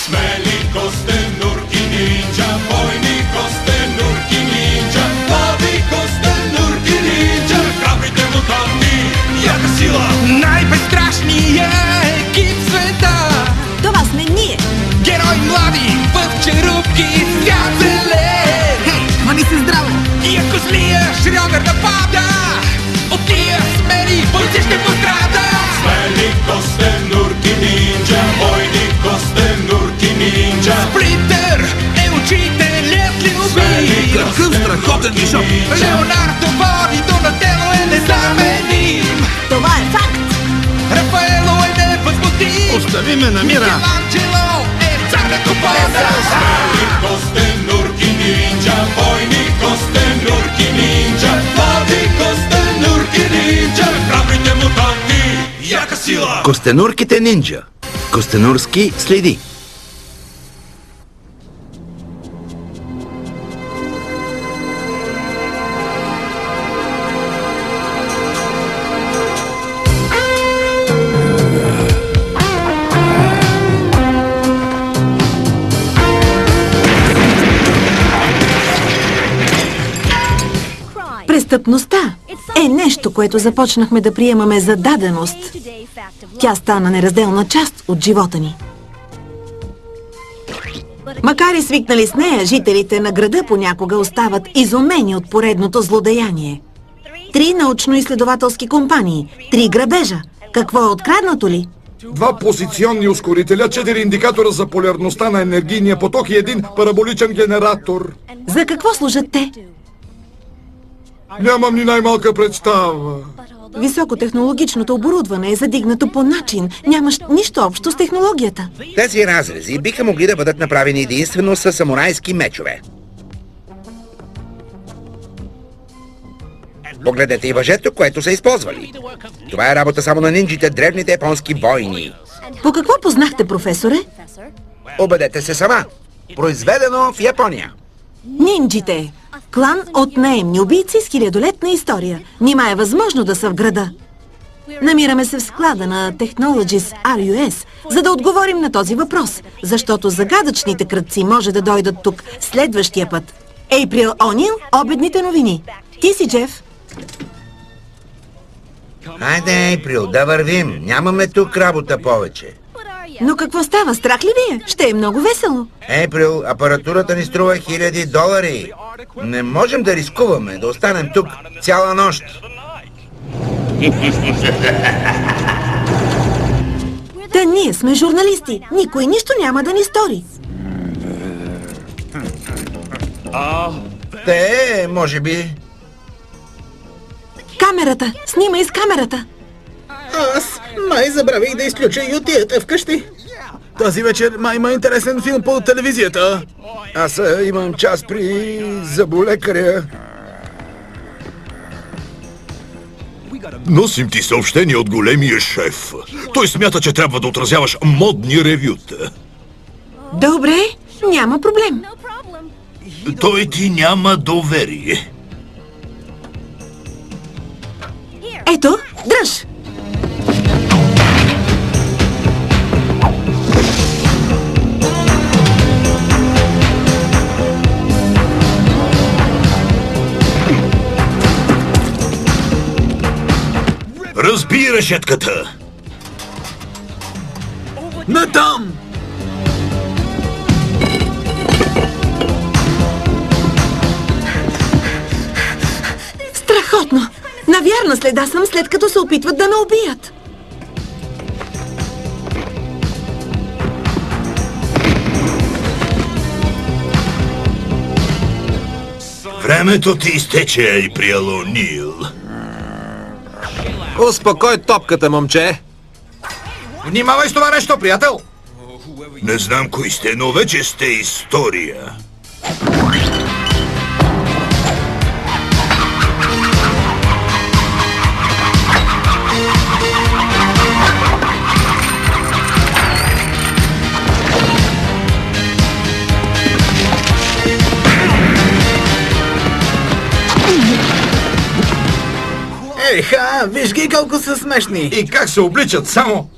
Смели костенурки нинджа, бойни костенурки нинджа, нови костенурки нинджа, храбрите мутанти, яка сила. Най-безстрашния екип в света. Това сме ние. Герои млади в черупки свят зелен. Хвани се здраво. И ако злия Шрьодер напада, от тия смели бойци ще пострада. Смели костенурки нинджа, бойни костенурки нинджа. Сплинтер е учителят люби. Какъв страхотен мишок! Леонардо води, Донателло е незаменим. Това е факт. Рафаело е невъзмутим. Остави ме на мира! Микеланджело е цар на купона. Смели костенурки нинджа, бойни костенурки нинджа, нови костенурки нинджа, храбрите мутанти, яка сила. Костенурките нинджа. Костенурски следи. Престъпността е нещо, което започнахме да приемаме за даденост. Тя стана неразделна част от живота ни. Макар и свикнали с нея, жителите на града понякога остават изумени от поредното злодеяние. 3 научно-изследователски компании, 3 грабежа. Какво е откраднато ли? 2 позиционни ускорителя, 4 индикатора за полярността на енергийния поток и 1 параболичен генератор. За какво служат те? Нямам ни най-малка представа. Високотехнологичното оборудване е задигнато по начин, нямащ нищо общо с технологията. Тези разрези биха могли да бъдат направени единствено с самурайски мечове. Погледнете и въжето, което са използвали. Това е работа само на нинджите, древните японски войни. По какво познахте, професоре? Убедете се сама. Произведено в Япония. Нинджите. Клан от наемни убийци с хилядолетна история. Нима е възможно да са в града. Намираме се в склада на Technologies RUS, за да отговорим на този въпрос, защото загадъчните крадци може да дойдат тук следващия път. Ейприл Онил, обедните новини. Ти си, Джеф. Хайде, Ейприл, да вървим. Нямаме тук работа повече. Но какво става? Страх ли ви е? Ще е много весело. Ейприл, апаратурата ни струва $1000. Не можем да рискуваме да останем тук цяла нощ. Та ние сме журналисти. Никой нищо няма да ни стори. Те, може би. Камерата! Снимай с камерата! Аз май забравих да изключа ютията вкъщи. Тази вечер май има интересен филм по телевизията. Аз имам час при зъболекаря. Носим ти съобщение от големия шеф. Той смята, че трябва да отразяваш модни ревюта. Добре, няма проблем. Той ти няма доверие. Ето, дръж! Разби решетката! Натам! Страхотно! На вярна следа съм, след като се опитват да ме убият. Времето ти изтече, Ейприл Онил. Успокой топката, момче! Внимавай с това нещо, приятел! Не знам кои сте, но вече сте история. Еха, виж ги колко са смешни. И как се обличат само!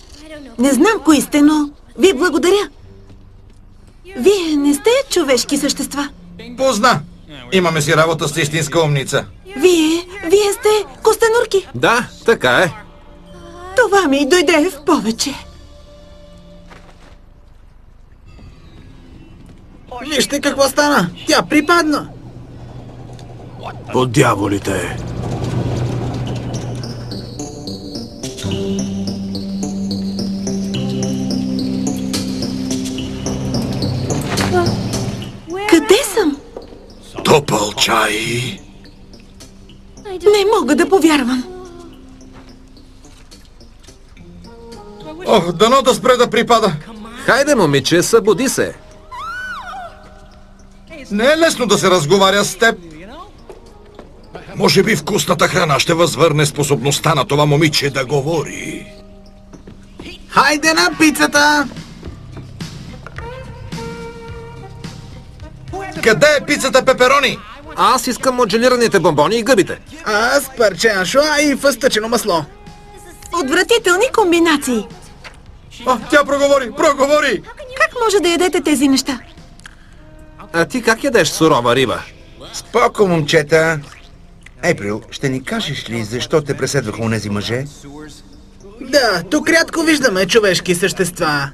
Не знам кои сте, но ви благодаря. човешки същества. Позна! Имаме си работа с истинска умница. Вие сте костенурки. Да, така е. Това ми дойде в повече. Вижте какво стана. Тя припадна. По дяволите! Къде съм? Топъл чай! Не мога да повярвам. Ох, дано да спре да припада. Хайде, момиче, събуди се. Не е лесно да се разговаря с теб. Може би вкусната храна ще възвърне способността на това момиче да говори. Хайде на пицата! Къде е пицата пеперони? Аз искам моджелираните бомбони и гъбите. Аз парче аншоа и фъстъчено масло. Отвратителни комбинации. О, тя проговори! Как може да ядете тези неща? А ти как ядеш сурова риба? Споко, момчета. Ейприл, ще ни кажеш ли защо те преследваха онези мъже? Да, тук рядко виждаме човешки същества.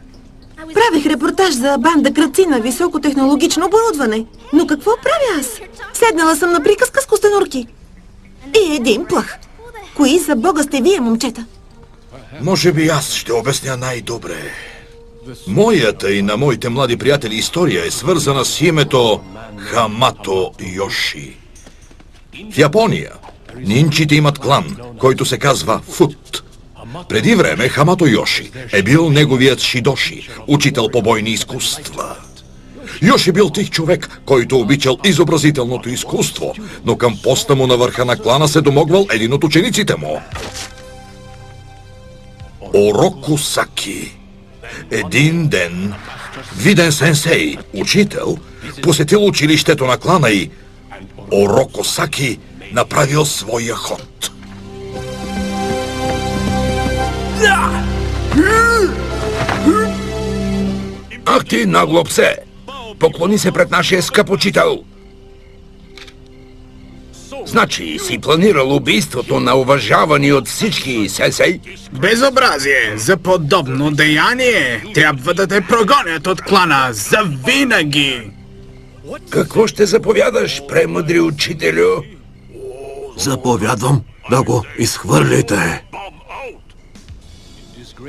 Правих репортаж за банда крадци на високотехнологично оборудване. Но какво правя аз? Седнала съм на приказка с костенурки. И един плах. Кои за Бога сте вие, момчета? Може би аз ще обясня най-добре. Моята и на моите млади приятели история е свързана с името Хамато Йоши. В Япония нинчите имат клан, който се казва Фут. Преди време Хамато Йоши е бил неговият шидоши, учител по бойни изкуства. Йоши бил тих човек, който обичал изобразителното изкуство, но към поста му на върха на клана се домогвал един от учениците му. Ороко Саки. Един ден виден сенсей, учител, посетил училището на клана и Ороко Саки направил своя ход. Ах ти, нагло псе! Поклони се пред нашия скъп учител! Значи си планирал убийството на уважавани от всички сенсей? Безобразие! За подобно деяние трябва да те прогонят от клана за винаги! Какво ще заповядаш, премъдри учителю? Заповядвам да го изхвърлите.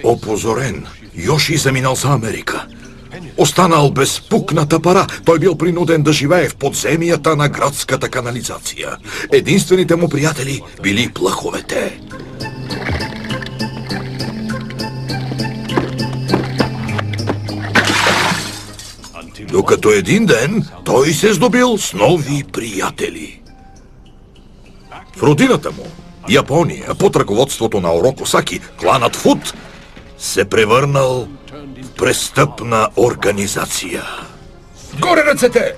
Опозорен, Йоши заминал за Америка. Останал без пукната пара, той бил принуден да живее в подземията на градската канализация. Единствените му приятели били плъховете. Докато един ден той се здобил с нови приятели. В родината му, Япония, под ръководството на Ороко Саки, кланът Фут се превърнал в престъпна организация. Горе ръцете!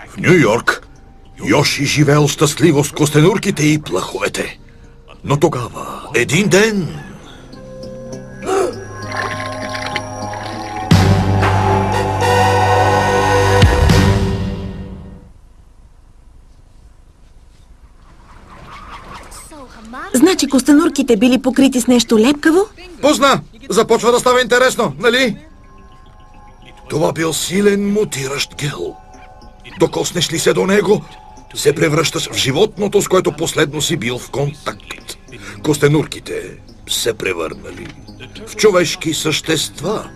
В Ню-Йорк Йоши живеел щастливо с костенурките и плъховете. Но тогава, един ден... Значи костенурките били покрити с нещо лепкаво? Позна! Започва да става интересно, нали? Това бил силен мутиращ гел. Докоснеш ли се до него, се превръщаш в животното, с което последно си бил в контакт. Костенурките се превърнали в човешки същества,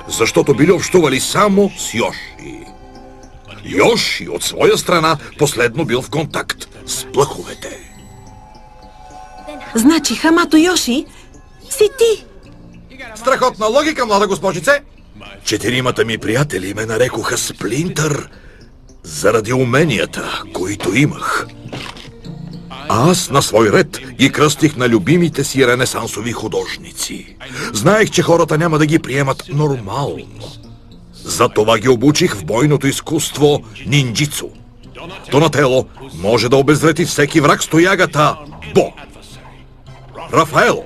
защото били общували само с Йоши. Йоши от своя страна последно бил в контакт с плъховете. Значи Хамато Йоши си ти. Страхотна логика, млада госпожице. Четиримата ми приятели ме нарекоха Сплинтър заради уменията, които имах. А аз на свой ред ги кръстих на любимите си ренесансови художници. Знаех, че хората няма да ги приемат нормално. Затова ги обучих в бойното изкуство нинджицу. Донатело може да обезврети всеки враг с тоягата Бо. Рафаело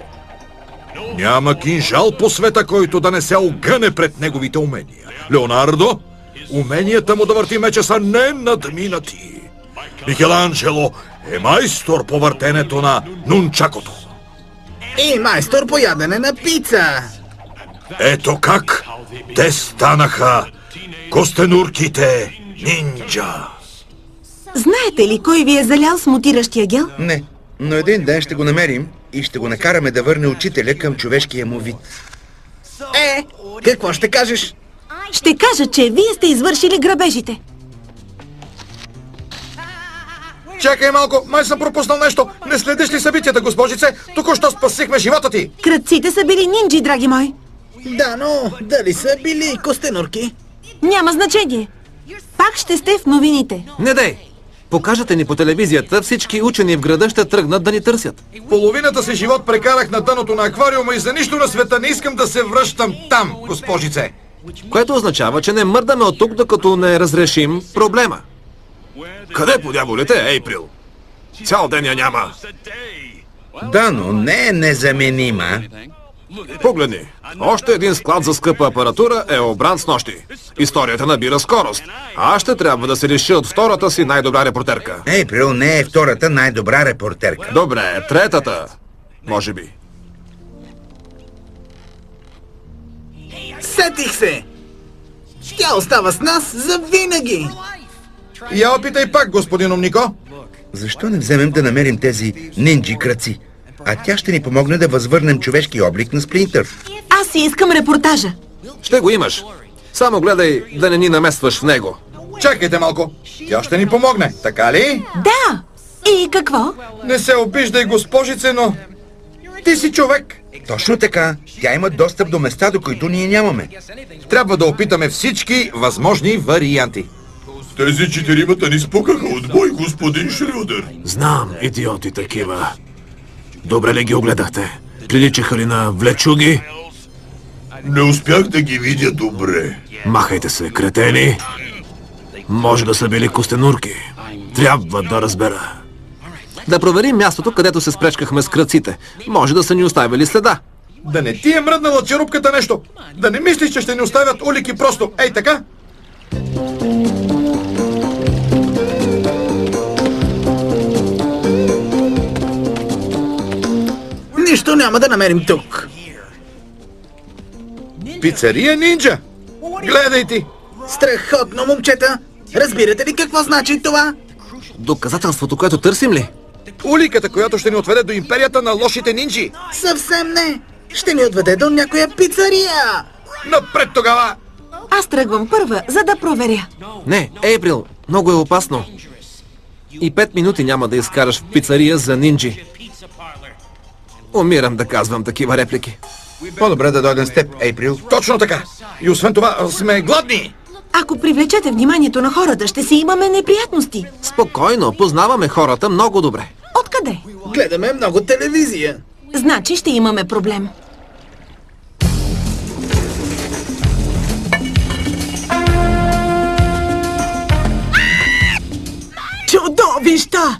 няма кинжал по света, който да не се огъне пред неговите умения. Леонардо Уменията му да върти меча са ненадминати. Микеланджело е майстор по въртенето на нунчакото. И майстор по ядене на пица. Ето как те станаха костенурките нинджа. Знаете ли кой ви е залял с мутиращия гел? Не, но един ден ще го намерим и ще го накараме да върне учителя към човешкия му вид. Какво ще кажеш? Ще кажа, че вие сте извършили грабежите. Чакай малко, май съм пропуснал нещо. Не следиш ли събитията, госпожице? Току-що спасихме живота ти. Крадците са били нинджи, драги мой. Да, но дали са били костенурки? Няма значение. Пак ще сте в новините. Не дей! Покажете ни по телевизията, всички учени в града ще тръгнат да ни търсят. Половината си живот прекарах на дъното на аквариума и за нищо на света не искам да се връщам там, госпожице. Което означава, че не мърдаме от тук, докато не разрешим проблема. Къде по дяволите е Ейприл? Цял ден я няма. Да, но не е незаменима. Погледни. Още един склад за скъпа апаратура е обран с нощи. Историята набира скорост. А аз ще трябва да се лиши от втората си най-добра репортерка. Ейприл не е втората най-добра репортерка. Добре, третата. Може би. Сетих се! Тя остава с нас за винаги! Я опитай пак, господин Умнико. Защо не вземем да намерим тези нинджи крадци? А тя ще ни помогне да възвърнем човешки облик на Сплинтър. Аз си искам репортажа. Ще го имаш. Само гледай да не ни наместваш в него. Чакайте малко. Тя ще ни помогне, така ли? Да! И какво? Не се обиждай, госпожице, но ти си човек. Точно така. Тя има достъп до места, до които ние нямаме. Трябва да опитаме всички възможни варианти. Тези четиримата ни спукаха от бой, господин Шрюдер. Знам, идиоти такива. Добре ли ги огледахте? Приличаха ли на влечуги? Не успях да ги видя добре. Махайте се, кретени. Може да са били костенурки. Трябва да разбера. Да проверим мястото, където се спречкахме с кръците. Може да са ни оставили следа. Да не ти е мръднала черупката нещо. Да не мислиш, че ще ни оставят улики просто. Ей така? Нищо няма да намерим тук. Пицария Нинджа. Гледай ти. Страхотно, момчета! Разбирате ли какво значи това? Доказателството, което търсим ли? Уликата, която ще ни отведе до империята на лошите нинджи. Съвсем не! Ще ни отведе до някоя пицария! Напред тогава! Аз тръгвам първа, за да проверя. Не, Ейприл, много е опасно. И 5 минути няма да изкараш в пицария за нинджи. Умирам да казвам такива реплики. По-добре да дойдем с теб, Ейприл. Точно така. И освен това, сме гладни. Ако привлечете вниманието на хората, ще си имаме неприятности. Спокойно, познаваме хората много добре. Откъде? Гледаме много телевизия. Значи ще имаме проблем. Чудовища!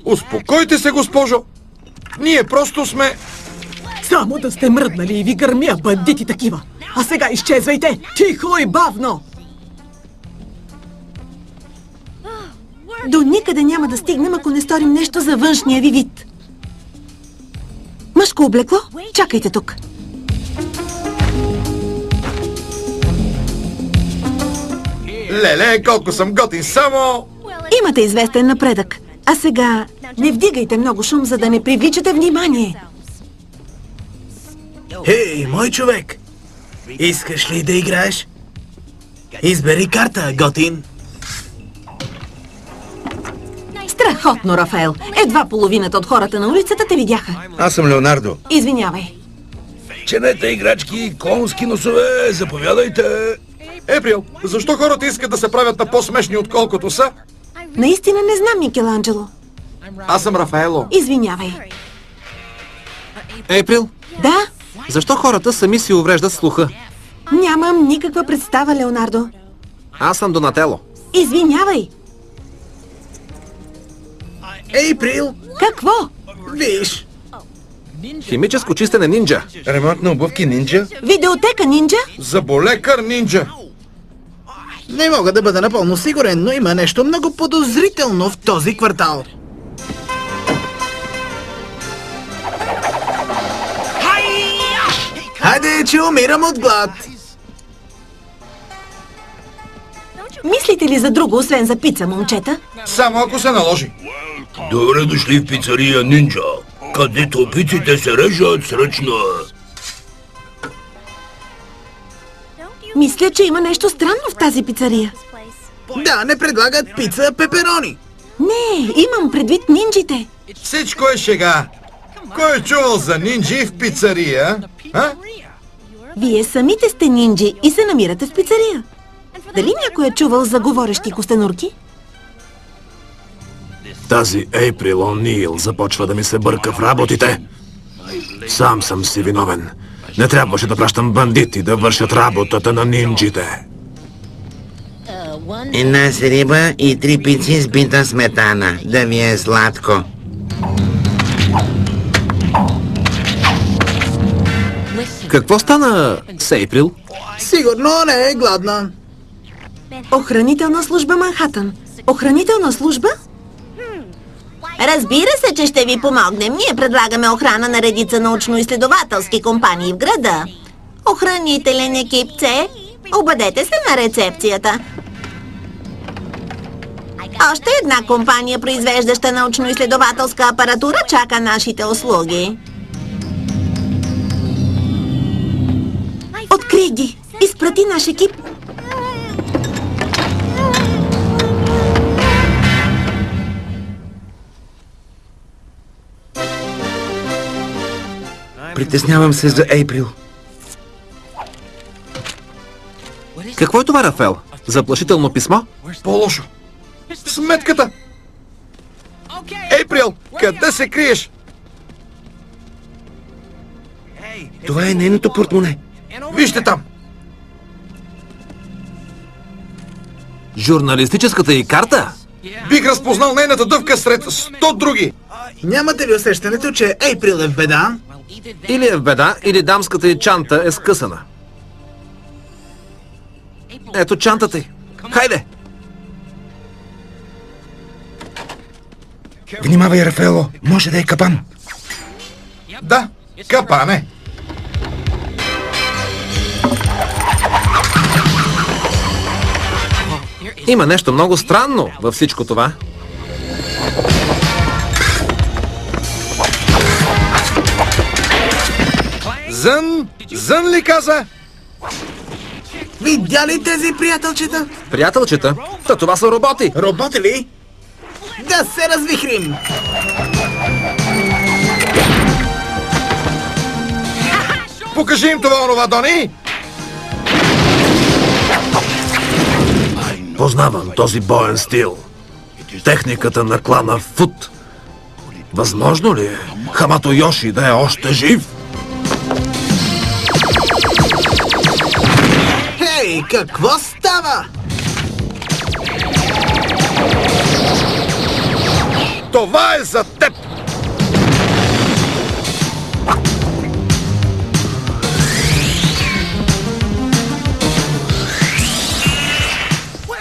Успокойте се, госпожо. Ние просто сме... Само да сте мръднали и ви гърмя, бандити такива. А сега изчезвайте, тихо и бавно. До никъде няма да стигнем, ако не сторим нещо за външния ви вид. Мъжко облекло? Чакайте тук. Леле, колко съм готин, само... Имате известен напредък. А сега не вдигайте много шум, за да не привличате внимание. Хей, мой човек! Искаш ли да играеш? Избери карта, готин. Страхотно, Рафаел. Едва половината от хората на улицата те видяха. Аз съм Леонардо. Извинявай. Ченете играчки, конски носове, заповядайте. Еприл, защо хората искат да се правят на по-смешни, отколкото са? Наистина не знам, Микеланджело. Аз съм Рафаело. Извинявай. Ейприл, Да? защо хората сами си увреждат слуха? Нямам никаква представа, Леонардо. Аз съм Донатело. Извинявай. Ейприл, Какво? виж! Химическо чистене нинджа. Ремонт на обувки нинджа? Видеотека нинджа? Заболекар нинджа. Не мога да бъда напълно сигурен, но има нещо много подозрително в този квартал. Хайде, че умирам от глад! Мислите ли за друго, освен за пица, момчета? Само ако се наложи. Добре дошли в пицария Нинджа, където пиците се режат с ръчна. Мисля, че има нещо странно в тази пицария. Да, не предлагат пица пеперони. Не, имам предвид нинджите. Всичко е шега. Кой е чувал за нинджи в пицария? А? Вие самите сте нинджи и се намирате в пицария. Дали някой е чувал за говорещи костенурки? Тази Ейприл О'Нил започва да ми се бърка в работите. Сам съм си виновен. Не трябваше да пращам бандити да вършат работата на нинджите. Една с риба и 3 пици с бита сметана. Да ви е сладко. Какво стана с Ейприл? Сигурно не е гладна. Охранителна служба Манхатън. Охранителна служба? Разбира се, че ще ви помогнем. Ние предлагаме охрана на редица научно-изследователски компании в града. Охранителен екип С, обадете се на рецепцията. Още една компания, произвеждаща научно-изследователска апаратура, чака нашите услуги. Открий ги! Изпрати наш екип! Притеснявам се за Ейприл. Какво е това, Рафел? Заплашително писмо? По-лошо. Сметката! Ейприл, къде се криеш? Това е нейното портмоне. Вижте там! Журналистическата й карта? Бих разпознал нейната дъвка сред 100 други. Нямате ли усещането, че Ейприл е в беда? Или е в беда, или дамската й чанта е скъсана. Ето чантата й. Хайде! Внимавай, Рафаело. Може да е капан. Да, капан е. Има нещо много странно във всичко това. Зън ли каза? Видя ли тези приятелчета? Приятелчета? Та това са роботи. Роботи ли? Да се развихрим! Покажи им това онова, Дони! Познавам този боен стил. Техниката на клана Фут. Възможно ли е Хамато Йоши да е още жив? Хей, какво става? Това е за теб!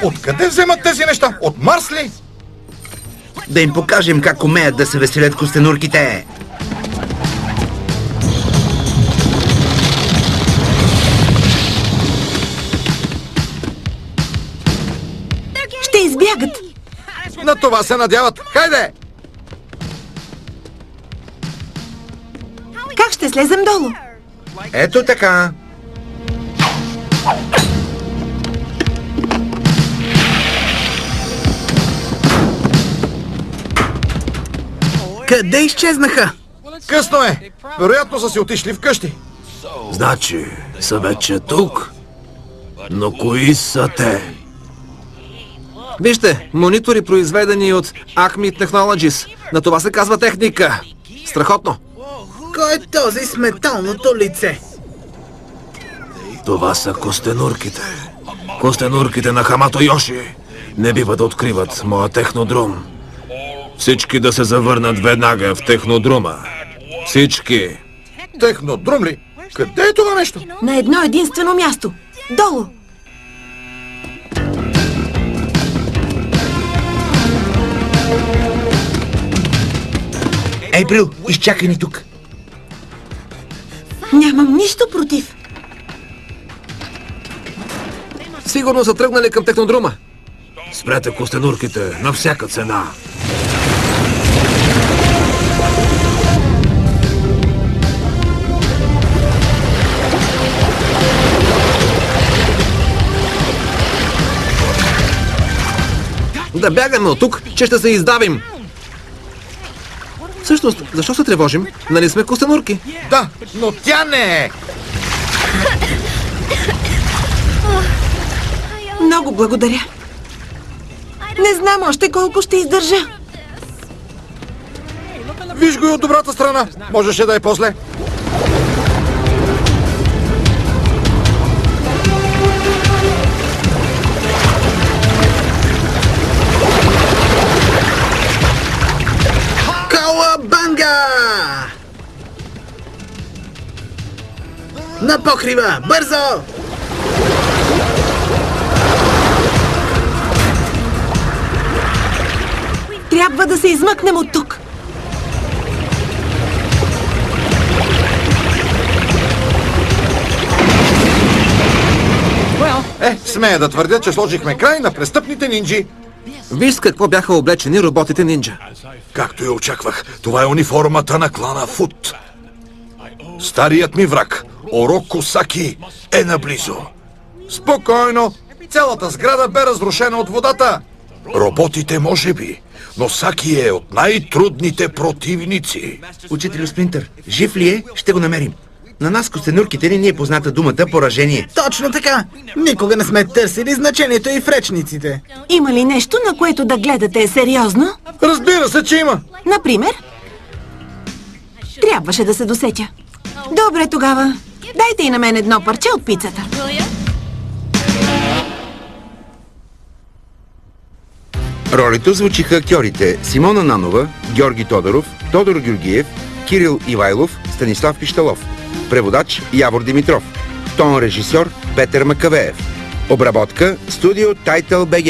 Откъде вземат тези неща? От Марс ли? Да им покажем как умеят да се веселят костенурките. Ще избягат! На това се надяват. Хайде! Как ще слезем долу? Ето така. Къде изчезнаха? Късно е. Вероятно са си отишли вкъщи. Значи, са вече тук. Но кои са те? Вижте, монитори, произведени от Acme Technologies. На това се казва техника. Страхотно. Кой е този с металното лице? Това са костенурките. Костенурките на Хамато Йоши. Не бива да откриват моя технодрум. Всички да се завърнат веднага в технодрума. Всички. Технодрум ли? Къде е това нещо? На едно единствено място. Долу! Ейприл, изчакай ни тук. Нямам нищо против. Сигурно са тръгнали към технодрума. Спрете костенурките на всяка цена. Да бягаме от тук, че ще се издавим. Всъщност, защо се тревожим? Нали сме костенурки? Да, но тя не е. Много благодаря. Не знам още колко ще издържа. Виж го и от добрата страна. Можеше да е после. Кауабанга! На покрива! Бързо! Трябва да се измъкнем от тук. Смея да твърдя, че сложихме край на престъпните нинджи. Виж с какво бяха облечени роботите нинджа. Както и очаквах, това е униформата на клана Фут. Старият ми враг, Ороко Саки, е наблизо. Спокойно. Цялата сграда бе разрушена от водата. Роботите може би, но Саки е от най-трудните противници. Учителю Сплинтър, жив ли е? Ще го намерим. На нас, костенурките, ни е позната думата поражение. Точно така. Никога не сме търсили значението и в речниците. Има ли нещо, на което да гледате сериозно? Разбира се, че има. Например? Трябваше да се досетя. Добре тогава. Дайте и на мен едно парче от пицата. Ролите озвучиха актьорите Симона Нанова, Георги Тодоров, Тодор Георгиев, Кирил Ивайлов, Станислав Пищалов. Преводач Явор Димитров. Тон режисьор Петър Макавеев. Обработка Студио Тайтъл БГ.